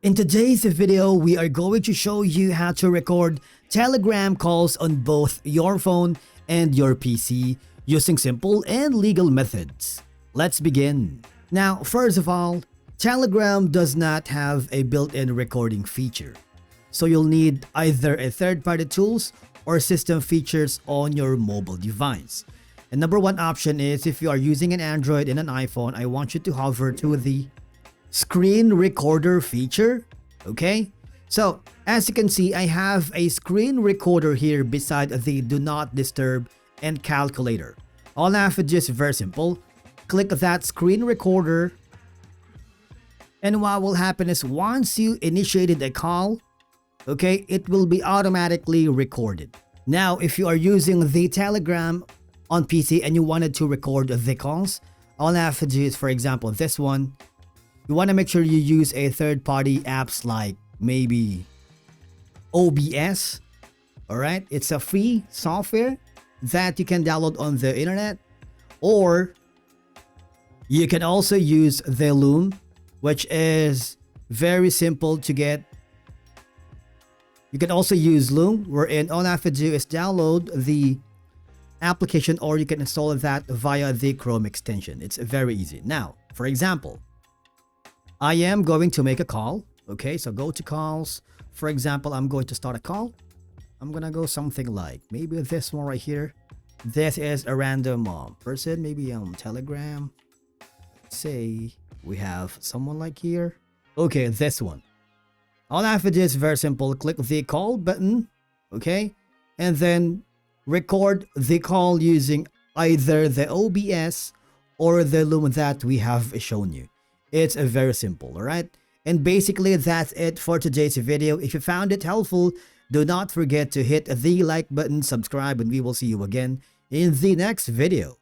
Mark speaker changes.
Speaker 1: In today's video, we are going to show you how to record Telegram calls on both your phone and your PC using simple and legal methods. Let's begin. Now, first of all, Telegram does not have a built-in recording feature. So you'll need either a third-party tools or system features on your mobile device. And number one option is if you are using an Android and an iPhone, I want you to hover to the screen recorder feature. Okay, so as you can see, I have a screen recorder here beside the do not disturb and calculator. All I have to do is very simple. Click that screen recorder, and what will happen is once you initiated a call, okay, it will be automatically recorded. Now, if you are using the Telegram on PC and you wanted to record the calls, all I have to do is, for example, this one, you want to make sure you use a third-party apps like maybe OBS. All right, it's a free software that you can download on the internet, or you can also use the Loom, which is very simple to get. You can also use Loom, wherein all I have to do is download the application, or you can install that via the Chrome extension. It's very easy. Now, for example, I am going to make a call. Okay, so go to calls. For example, I'm going to start a call. I'm gonna go something like maybe this one right here. This is a random person, maybe Telegram. Let's say we have someone like here. Okay, this one. All I have to do is very simple. Click the call button. Okay, and then record the call using either the OBS or the Loom that we have shown you. It's very simple, all right? And basically, that's it for today's video. If you found it helpful, do not forget to hit the like button, subscribe, and we will see you again in the next video.